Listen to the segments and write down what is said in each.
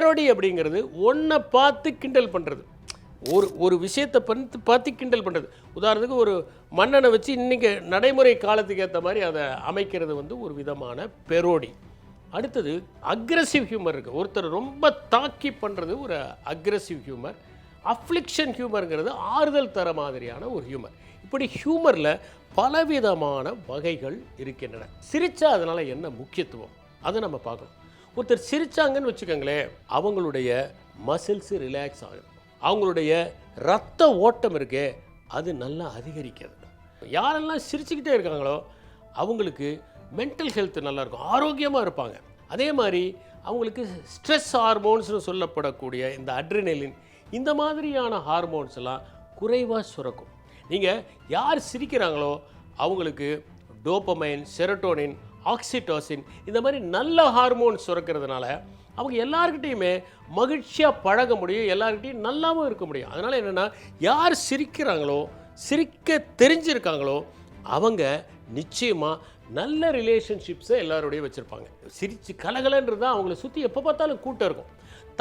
பேரோடி அப்படிங்கிறது ஒன்றை பார்த்து கிண்டல் பண்ணுறது, ஒரு விஷயத்தை பார்த்து கிண்டல் பண்ணுறது. உதாரணத்துக்கு ஒரு மன்னனை வச்சு இன்றைக்கி நடைமுறை காலத்துக்கு ஏற்ற மாதிரி அதை அமைக்கிறது வந்து ஒரு விதமான பெரோடி. அடுத்தது அக்ரெசிவ் ஹியூமர் இருக்குது. ஒருத்தர் ரொம்ப தாக்கி பண்ணுறது ஒரு அக்ரெசிவ் ஹியூமர். அஃப்ளிக்ஷன் ஹியூமருங்கிறது ஆறுதல் தர மாதிரியான ஒரு ஹியூமர். இப்படி ஹியூமரில் பலவிதமான வகைகள் இருக்கின்றன. சிரித்தா அதனால் என்ன முக்கியத்துவம் அதை நம்ம பார்க்கணும். ஒருத்தர் சிரித்தாங்கன்னு வச்சுக்கோங்களேன், அவங்களுடைய மசில்ஸு ரிலாக்ஸ் ஆகும், அவங்களுடைய ரத்த ஓட்டம் இருக்கே அது நல்லா அதிகரிக்கிறது. யாரெல்லாம் சிரிச்சுக்கிட்டே இருக்காங்களோ அவங்களுக்கு மென்டல் ஹெல்த் நல்லாயிருக்கும், ஆரோக்கியமாக இருப்பாங்க. அதே மாதிரி அவங்களுக்கு ஸ்ட்ரெஸ் ஹார்மோன்ஸ்னு சொல்லப்படக்கூடிய இந்த அட்ரினலின் இந்த மாதிரியான ஹார்மோன்ஸ் எல்லாம் குறைவாக சுரக்கும். நீங்கள் யார் சிரிக்கிறாங்களோ அவங்களுக்கு டோபமைன், செரோட்டோனின், ஆக்சிடோசின் இந்த மாதிரி நல்ல ஹார்மோன்ஸ் சுரக்கிறதுனால அவங்க எல்லாருக்கிட்டையுமே மகிழ்ச்சியாக பழக முடியும், எல்லாருக்கிட்டையும் நல்லாவும் இருக்க முடியும். அதனால் என்னென்னா, யார் சிரிக்கிறாங்களோ, சிரிக்க தெரிஞ்சிருக்காங்களோ அவங்க நிச்சயமாக நல்ல ரிலேஷன்ஷிப்ஸை எல்லாரோடையும் வச்சுருப்பாங்க. சிரித்து கலகலன்றது தான் அவங்கள சுற்றி எப்போ பார்த்தாலும் கூட்டம் இருக்கும்.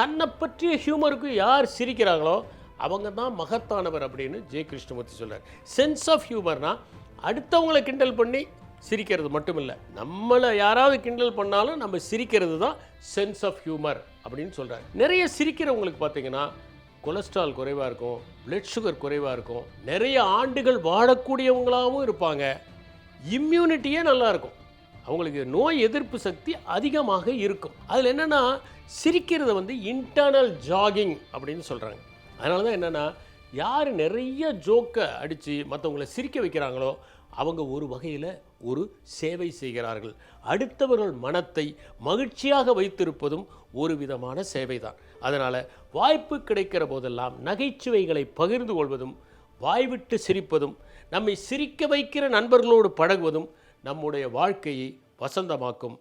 தன்னை பற்றிய ஹியூமருக்கு யார் சிரிக்கிறாங்களோ அவங்க தான் மகத்தானவர் அப்படின்னு ஜே கிருஷ்ணமூர்த்தி சொல்கிறார். சென்ஸ் ஆஃப் ஹியூமர்னால் அடுத்தவங்களை கிண்டல் பண்ணி சிரிக்கிறது மட்டும் இல்லை, நம்மளை யாராவது கிண்டல் பண்ணாலும் நம்ம சிரிக்கிறது தான் சென்ஸ் ஆஃப் ஹியூமர் அப்படின்னு சொல்கிறார். நிறைய சிரிக்கிறவங்களுக்கு பார்த்தீங்கன்னா கொலஸ்ட்ரால் குறைவாக இருக்கும், பிளட் சுகர் குறைவாக இருக்கும், நிறைய ஆண்டுகள் வாழக்கூடியவங்களாகவும் இருப்பாங்க, இம்யூனிட்டியே நல்லாயிருக்கும், அவங்களுக்கு நோய் எதிர்ப்பு சக்தி அதிகமாக இருக்கும். அதில் என்னென்னா, சிரிக்கிறத வந்து இன்டர்னல் ஜாகிங் அப்படின்னு சொல்கிறாங்க. அதனால தான் என்னென்னா, யார் நிறைய ஜோக்கை அடித்து மற்றவங்களை சிரிக்க வைக்கிறாங்களோ அவங்க ஒரு வகையில் ஒரு சேவை செய்கிறார்கள். அடுத்தவர்கள் மனத்தை மகிழ்ச்சியாக வைத்திருப்பதும் ஒரு விதமான சேவை தான். அதனால் வாய்ப்பு கிடைக்கிற போதெல்லாம் நகைச்சுவைகளை பகிர்ந்து கொள்வதும், வாய்விட்டு சிரிப்பதும், நம்மை சிரிக்க வைக்கிற நண்பர்களோடு பழகுவதும் நம்முடைய வாழ்க்கையை வசந்தமாக்கும்.